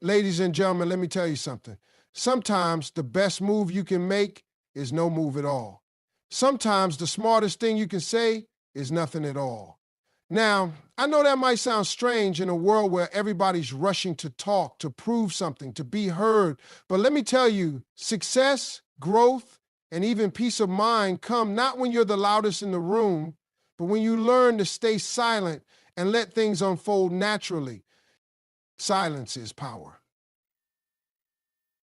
Ladies and gentlemen, let me tell you something. Sometimes the best move you can make is no move at all. Sometimes the smartest thing you can say is nothing at all. Now, I know that might sound strange in a world where everybody's rushing to talk, to prove something, to be heard, but let me tell you, success, growth, and even peace of mind come not when you're the loudest in the room, but when you learn to stay silent and let things unfold naturally. Silence is power.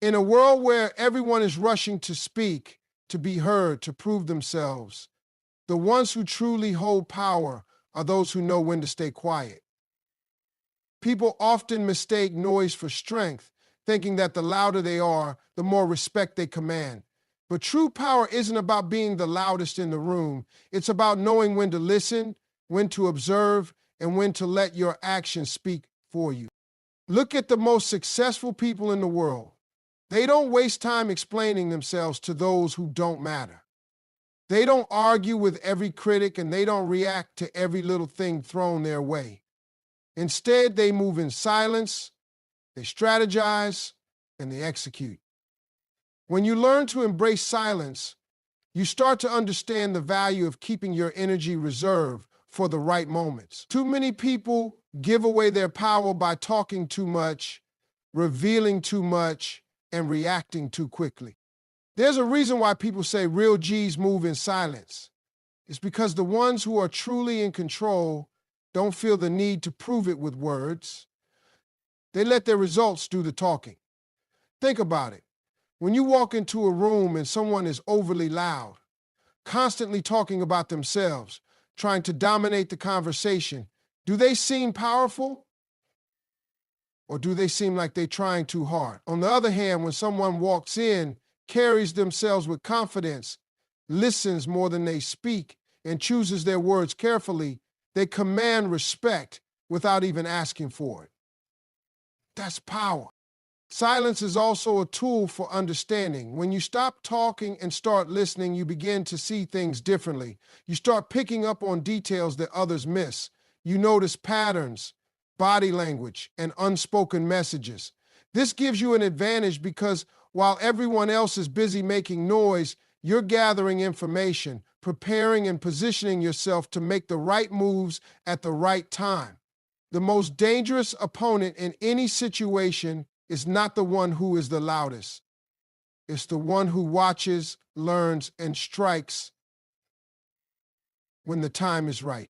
In a world where everyone is rushing to speak, to be heard, to prove themselves, the ones who truly hold power are those who know when to stay quiet. People often mistake noise for strength, thinking that the louder they are, the more respect they command. But true power isn't about being the loudest in the room. It's about knowing when to listen, when to observe, and when to let your actions speak for you. Look at the most successful people in the world. They don't waste time explaining themselves to those who don't matter. They don't argue with every critic, and they don't react to every little thing thrown their way. Instead, they move in silence, they strategize, and they execute. When you learn to embrace silence, you start to understand the value of keeping your energy reserved for the right moments. Too many people give away their power by talking too much, revealing too much, and reacting too quickly. There's a reason why people say real G's move in silence. It's because the ones who are truly in control don't feel the need to prove it with words. They let their results do the talking. Think about it. When you walk into a room and someone is overly loud, constantly talking about themselves, trying to dominate the conversation, do they seem powerful? Or do they seem like they're trying too hard? On the other hand, when someone walks in, carries themselves with confidence, listens more than they speak, and chooses their words carefully, they command respect without even asking for it. That's power. Silence is also a tool for understanding. When you stop talking and start listening, you begin to see things differently. You start picking up on details that others miss. You notice patterns, body language, and unspoken messages. This gives you an advantage because while everyone else is busy making noise, you're gathering information, preparing and positioning yourself to make the right moves at the right time. The most dangerous opponent in any situation is not the one who is the loudest. It's the one who watches, learns, and strikes when the time is right.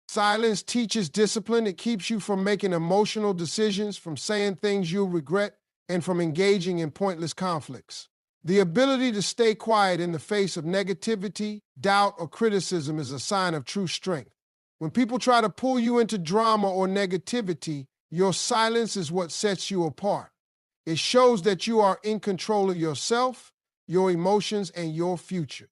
Silence teaches discipline. It keeps you from making emotional decisions, from saying things you'll regret, and from engaging in pointless conflicts. The ability to stay quiet in the face of negativity, doubt, or criticism is a sign of true strength. When people try to pull you into drama or negativity, your silence is what sets you apart. It shows that you are in control of yourself, your emotions, and your future.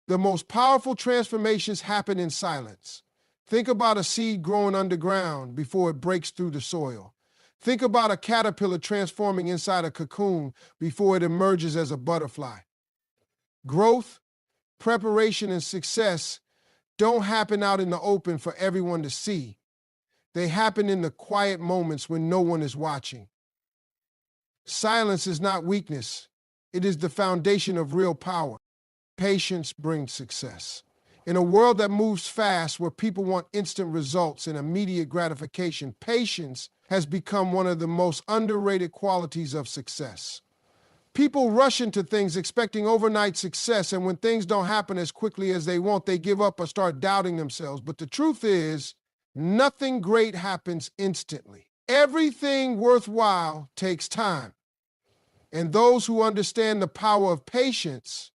The most powerful transformations happen in silence. Think about a seed growing underground before it breaks through the soil. Think about a caterpillar transforming inside a cocoon before it emerges as a butterfly. Growth, preparation, and success don't happen out in the open for everyone to see. They happen in the quiet moments when no one is watching. Silence is not weakness. It is the foundation of real power. Patience brings success. In a world that moves fast, where people want instant results and immediate gratification, patience has become one of the most underrated qualities of success. People rush into things expecting overnight success, and when things don't happen as quickly as they want, they give up or start doubting themselves. But the truth is, nothing great happens instantly. Everything worthwhile takes time. And those who understand the power of patience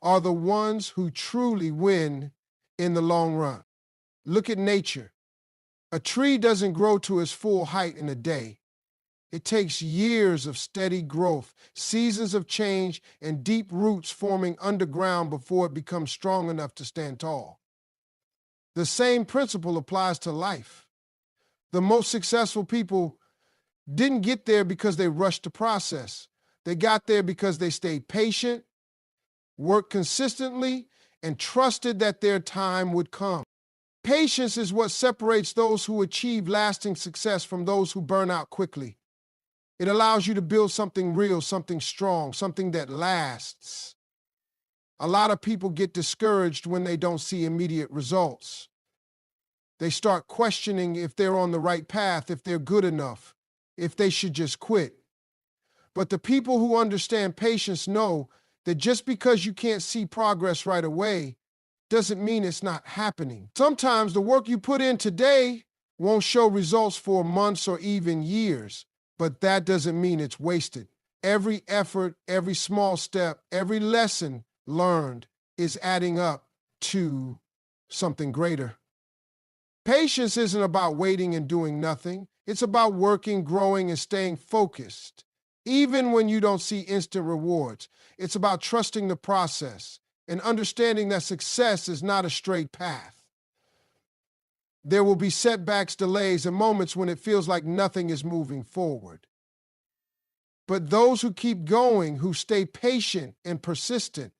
are the ones who truly win in the long run. Look at nature. A tree doesn't grow to its full height in a day. It takes years of steady growth, seasons of change, and deep roots forming underground before it becomes strong enough to stand tall. The same principle applies to life. The most successful people didn't get there because they rushed the process. They got there because they stayed patient, worked consistently, and trusted that their time would come. Patience is what separates those who achieve lasting success from those who burn out quickly. It allows you to build something real, something strong, something that lasts. A lot of people get discouraged when they don't see immediate results. They start questioning if they're on the right path, if they're good enough, if they should just quit. But the people who understand patience know that just because you can't see progress right away doesn't mean it's not happening. Sometimes the work you put in today won't show results for months or even years, but that doesn't mean it's wasted. Every effort, every small step, every lesson learned is adding up to something greater. Patience isn't about waiting and doing nothing. It's about working, growing, and staying focused, even when you don't see instant rewards. It's about trusting the process and understanding that success is not a straight path. There will be setbacks, delays, and moments when it feels like nothing is moving forward. But those who keep going, who stay patient and persistent,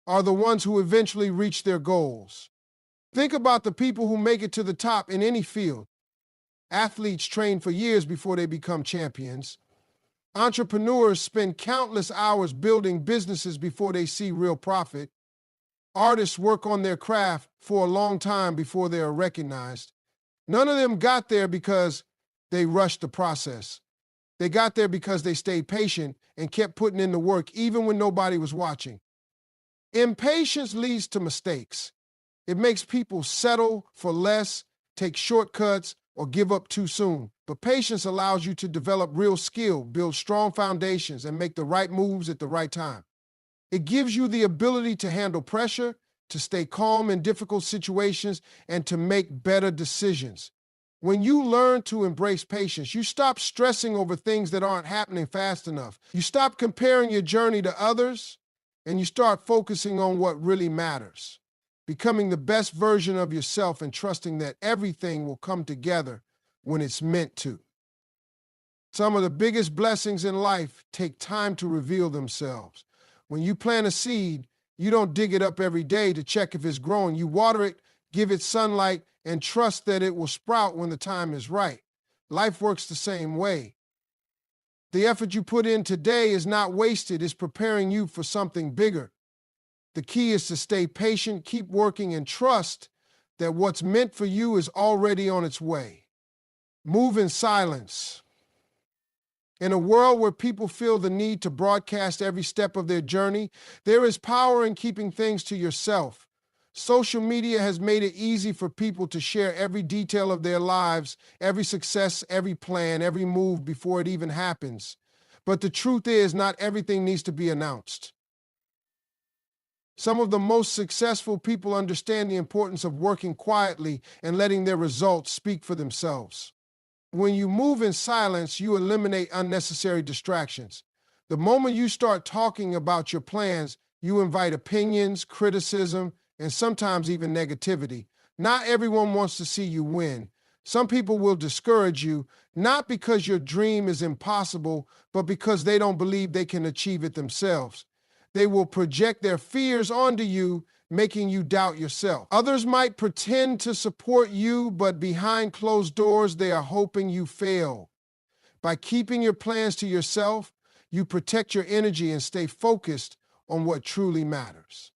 are the ones who eventually reach their goals. Think about the people who make it to the top in any field. Athletes train for years before they become champions. Entrepreneurs spend countless hours building businesses before they see real profit. Artists work on their craft for a long time before they are recognized. None of them got there because they rushed the process. They got there because they stayed patient and kept putting in the work even when nobody was watching. Impatience leads to mistakes. It makes people settle for less, take shortcuts, or give up too soon. But patience allows you to develop real skill, build strong foundations, and make the right moves at the right time. It gives you the ability to handle pressure, to stay calm in difficult situations, and to make better decisions. When you learn to embrace patience, you stop stressing over things that aren't happening fast enough. You stop comparing your journey to others, and you start focusing on what really matters, becoming the best version of yourself and trusting that everything will come together when it's meant to. Some of the biggest blessings in life take time to reveal themselves. When you plant a seed, you don't dig it up every day to check if it's growing. You water it, give it sunlight, and trust that it will sprout when the time is right. Life works the same way. The effort you put in today is not wasted. It's preparing you for something bigger. The key is to stay patient, keep working, and trust that what's meant for you is already on its way. Move in silence. In a world where people feel the need to broadcast every step of their journey, there is power in keeping things to yourself. Social media has made it easy for people to share every detail of their lives, every success, every plan, every move before it even happens. But the truth is, not everything needs to be announced. Some of the most successful people understand the importance of working quietly and letting their results speak for themselves. When you move in silence, you eliminate unnecessary distractions. The moment you start talking about your plans, you invite opinions, criticism, and sometimes even negativity. Not everyone wants to see you win. Some people will discourage you, not because your dream is impossible, but because they don't believe they can achieve it themselves. They will project their fears onto you, making you doubt yourself. Others might pretend to support you, but behind closed doors, they are hoping you fail. By keeping your plans to yourself, you protect your energy and stay focused on what truly matters.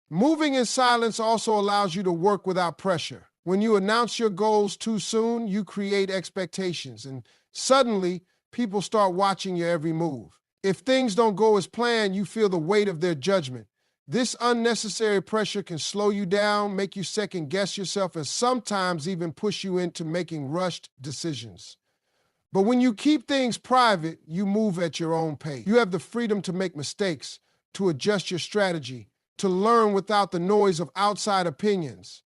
Moving in silence also allows you to work without pressure. When you announce your goals too soon, you create expectations, and suddenly people start watching your every move. If things don't go as planned, you feel the weight of their judgment. This unnecessary pressure can slow you down, make you second-guess yourself, and sometimes even push you into making rushed decisions. But when you keep things private, you move at your own pace. You have the freedom to make mistakes, to adjust your strategy, to learn without the noise of outside opinions.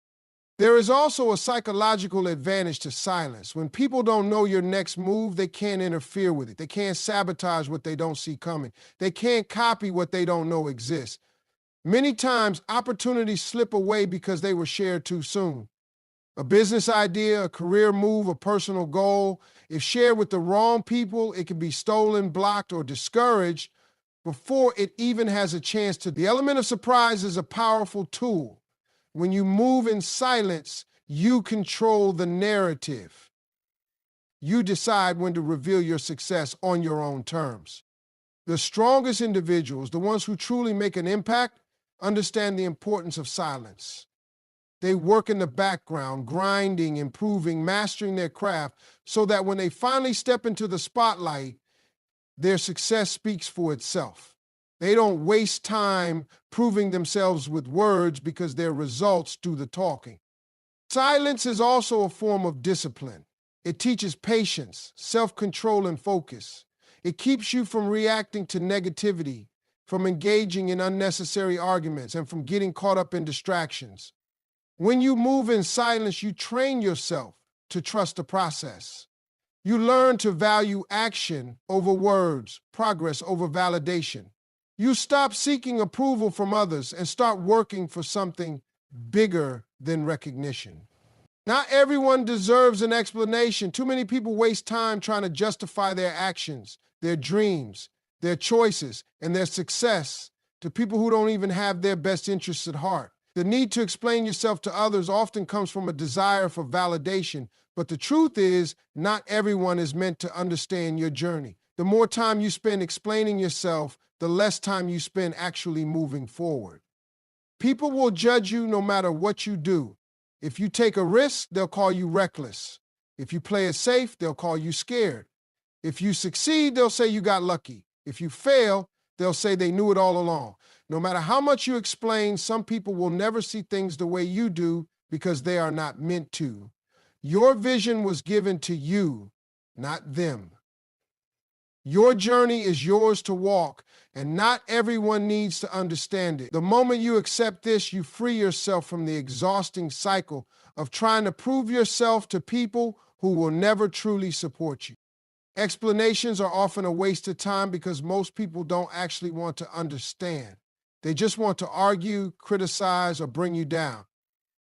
There is also a psychological advantage to silence. When people don't know your next move, they can't interfere with it. They can't sabotage what they don't see coming. They can't copy what they don't know exists. Many times, opportunities slip away because they were shared too soon. A business idea, a career move, a personal goal, if shared with the wrong people, it can be stolen, blocked, or discouraged before it even has a chance to. The element of surprise is a powerful tool. When you move in silence, you control the narrative. You decide when to reveal your success on your own terms. The strongest individuals, the ones who truly make an impact, understand the importance of silence. They work in the background, grinding, improving, mastering their craft, so that when they finally step into the spotlight, their success speaks for itself. They don't waste time proving themselves with words because their results do the talking. Silence is also a form of discipline. It teaches patience, self-control, and focus. It keeps you from reacting to negativity, from engaging in unnecessary arguments, and from getting caught up in distractions. When you move in silence, you train yourself to trust the process. You learn to value action over words, progress over validation. You stop seeking approval from others and start working for something bigger than recognition. Not everyone deserves an explanation. Too many people waste time trying to justify their actions, their dreams, their choices, and their success to people who don't even have their best interests at heart. The need to explain yourself to others often comes from a desire for validation, but the truth is, not everyone is meant to understand your journey. The more time you spend explaining yourself, the less time you spend actually moving forward. People will judge you no matter what you do. If you take a risk, they'll call you reckless. If you play it safe, they'll call you scared. If you succeed, they'll say you got lucky. If you fail, they'll say they knew it all along. No matter how much you explain, some people will never see things the way you do because they are not meant to. Your vision was given to you, not them. Your journey is yours to walk, and not everyone needs to understand it. The moment you accept this, you free yourself from the exhausting cycle of trying to prove yourself to people who will never truly support you. Explanations are often a waste of time because most people don't actually want to understand. They just want to argue, criticize, or bring you down.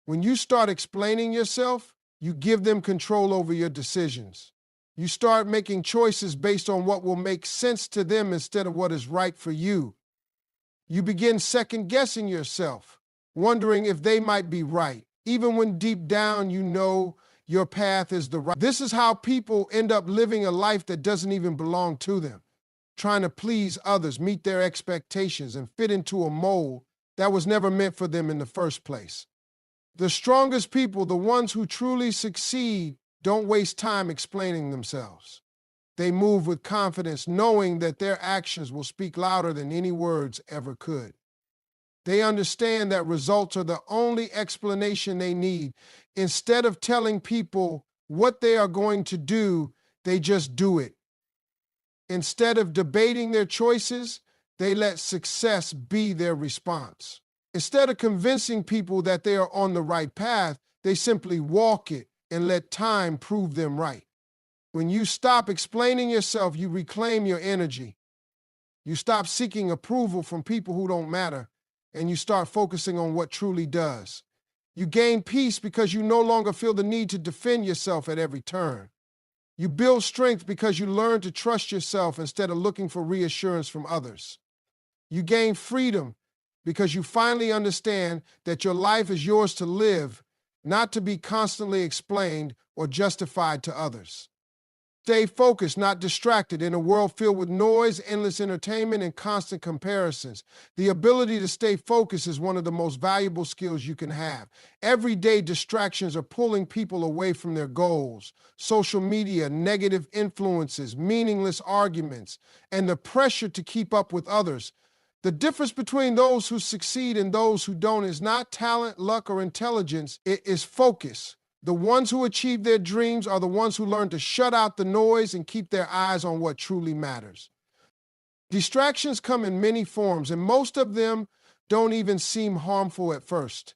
When you start explaining yourself, you give them control over your decisions. You start making choices based on what will make sense to them instead of what is right for you. You begin second-guessing yourself, wondering if they might be right, even when deep down you know your path is the right. This is how people end up living a life that doesn't even belong to them, trying to please others, meet their expectations, and fit into a mold that was never meant for them in the first place. The strongest people, the ones who truly succeed, don't waste time explaining themselves. They move with confidence, knowing that their actions will speak louder than any words ever could. They understand that results are the only explanation they need. Instead of telling people what they are going to do, they just do it. Instead of debating their choices, they let success be their response. Instead of convincing people that they are on the right path, they simply walk it and let time prove them right. When you stop explaining yourself, you reclaim your energy. You stop seeking approval from people who don't matter, and you start focusing on what truly does. You gain peace because you no longer feel the need to defend yourself at every turn. You build strength because you learn to trust yourself instead of looking for reassurance from others. You gain freedom because you finally understand that your life is yours to live, not to be constantly explained or justified to others. Stay focused, not distracted, in a world filled with noise, endless entertainment, and constant comparisons. The ability to stay focused is one of the most valuable skills you can have. Everyday distractions are pulling people away from their goals. Social media, negative influences, meaningless arguments, and the pressure to keep up with others. The difference between those who succeed and those who don't is not talent, luck, or intelligence. It is focus. The ones who achieve their dreams are the ones who learn to shut out the noise and keep their eyes on what truly matters. Distractions come in many forms, and most of them don't even seem harmful at first.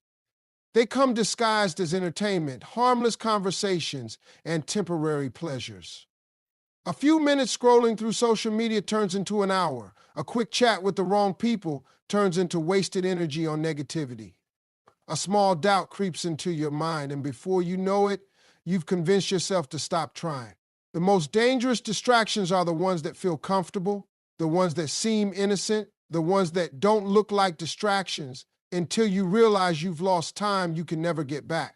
They come disguised as entertainment, harmless conversations, and temporary pleasures. A few minutes scrolling through social media turns into an hour. A quick chat with the wrong people turns into wasted energy on negativity. A small doubt creeps into your mind, and before you know it, you've convinced yourself to stop trying. The most dangerous distractions are the ones that feel comfortable, the ones that seem innocent, the ones that don't look like distractions until you realize you've lost time you can never get back.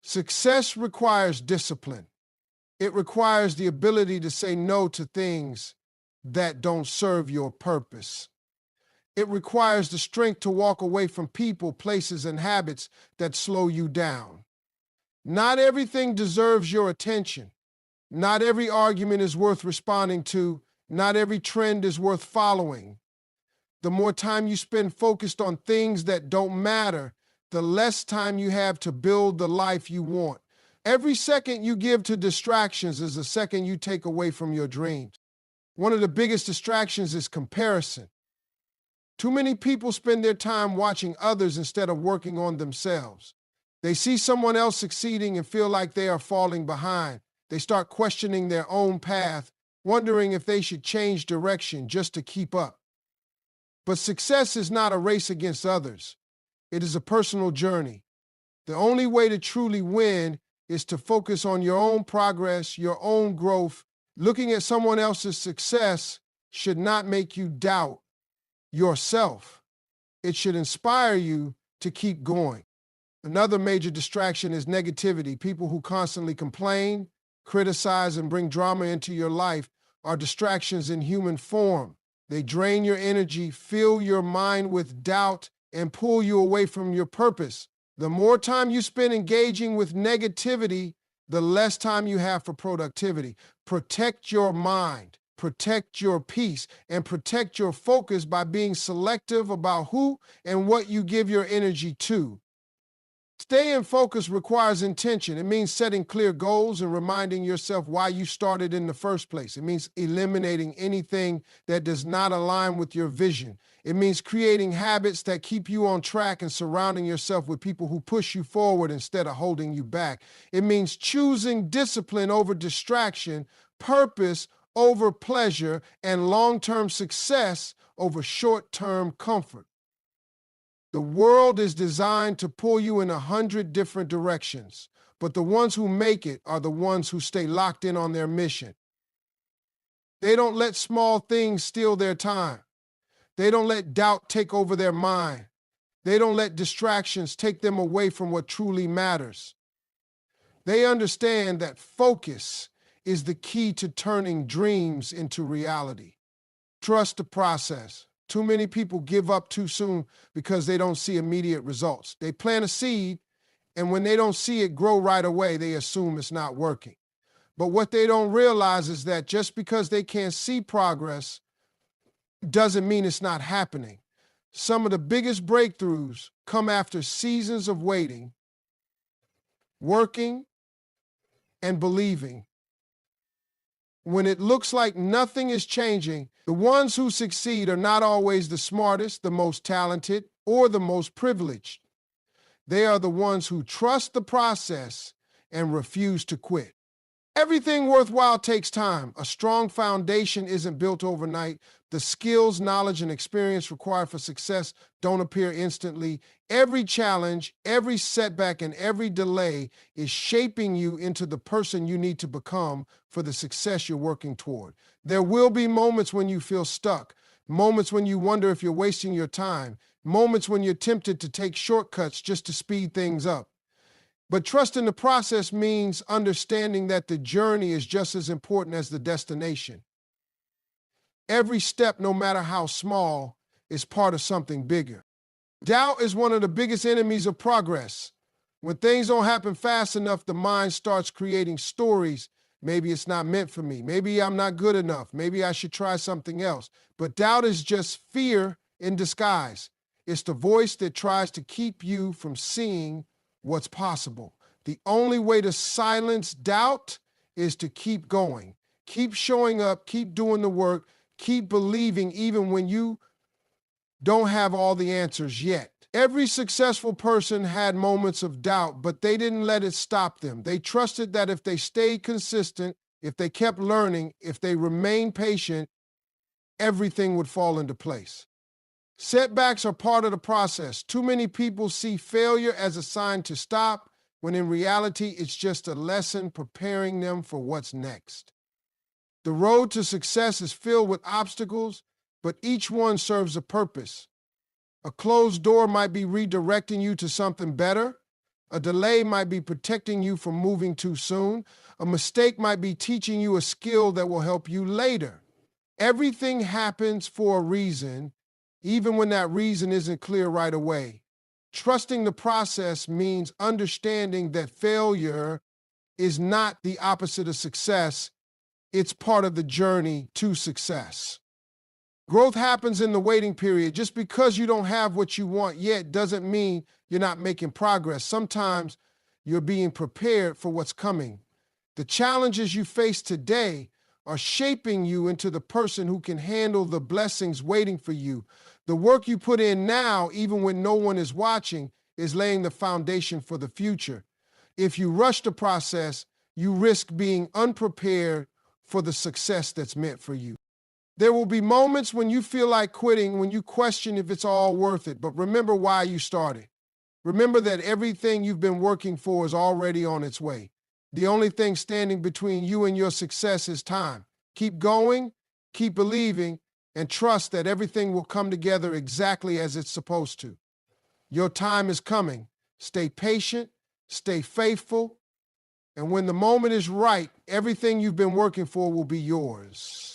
Success requires discipline. It requires the ability to say no to things that don't serve your purpose. It requires the strength to walk away from people, places, and habits that slow you down. Not everything deserves your attention. Not every argument is worth responding to. Not every trend is worth following. The more time you spend focused on things that don't matter, the less time you have to build the life you want. Every second you give to distractions is a second you take away from your dreams. One of the biggest distractions is comparison. Too many people spend their time watching others instead of working on themselves. They see someone else succeeding and feel like they are falling behind. They start questioning their own path, wondering if they should change direction just to keep up. But success is not a race against others. It is a personal journey. The only way to truly win is to focus on your own progress, your own growth. Looking at someone else's success should not make you doubt yourself. It should inspire you to keep going. Another major distraction is negativity. People who constantly complain, criticize, and bring drama into your life are distractions in human form. They drain your energy, fill your mind with doubt, and pull you away from your purpose. The more time you spend engaging with negativity, the less time you have for productivity. Protect your mind, protect your peace, and protect your focus by being selective about who and what you give your energy to. Staying focused requires intention. It means setting clear goals and reminding yourself why you started in the first place. It means eliminating anything that does not align with your vision. It means creating habits that keep you on track and surrounding yourself with people who push you forward instead of holding you back. It means choosing discipline over distraction, purpose over pleasure, and long-term success over short-term comfort. The world is designed to pull you in 100 different directions, but the ones who make it are the ones who stay locked in on their mission. They don't let small things steal their time. They don't let doubt take over their mind. They don't let distractions take them away from what truly matters. They understand that focus is the key to turning dreams into reality. Trust the process. Too many people give up too soon because they don't see immediate results. They plant a seed, and when they don't see it grow right away, they assume it's not working. But what they don't realize is that just because they can't see progress doesn't mean it's not happening. Some of the biggest breakthroughs come after seasons of waiting, working, and believing. When it looks like nothing is changing, the ones who succeed are not always the smartest, the most talented, or the most privileged. They are the ones who trust the process and refuse to quit. Everything worthwhile takes time. A strong foundation isn't built overnight. The skills, knowledge, and experience required for success don't appear instantly. Every challenge, every setback, and every delay is shaping you into the person you need to become for the success you're working toward. There will be moments when you feel stuck, moments when you wonder if you're wasting your time, moments when you're tempted to take shortcuts just to speed things up. But trusting the process means understanding that the journey is just as important as the destination. Every step, no matter how small, is part of something bigger. Doubt is one of the biggest enemies of progress. When things don't happen fast enough, the mind starts creating stories. Maybe it's not meant for me. Maybe I'm not good enough. Maybe I should try something else. But doubt is just fear in disguise. It's the voice that tries to keep you from seeing what's possible. The only way to silence doubt is to keep going. Keep showing up, keep doing the work, keep believing even when you don't have all the answers yet. Every successful person had moments of doubt, but they didn't let it stop them. They trusted that if they stayed consistent, if they kept learning, if they remained patient, everything would fall into place. Setbacks are part of the process. Too many people see failure as a sign to stop, when in reality, it's just a lesson preparing them for what's next. The road to success is filled with obstacles, but each one serves a purpose. A closed door might be redirecting you to something better. A delay might be protecting you from moving too soon. A mistake might be teaching you a skill that will help you later. Everything happens for a reason, even when that reason isn't clear right away. Trusting the process means understanding that failure is not the opposite of success. It's part of the journey to success. Growth happens in the waiting period. Just because you don't have what you want yet doesn't mean you're not making progress. Sometimes you're being prepared for what's coming. The challenges you face today are shaping you into the person who can handle the blessings waiting for you. The work you put in now, even when no one is watching, is laying the foundation for the future. If you rush the process, you risk being unprepared for the success that's meant for you. There will be moments when you feel like quitting, when you question if it's all worth it, but remember why you started. Remember that everything you've been working for is already on its way. The only thing standing between you and your success is time. Keep going, keep believing, and trust that everything will come together exactly as it's supposed to. Your time is coming. Stay patient, stay faithful, and when the moment is right, everything you've been working for will be yours.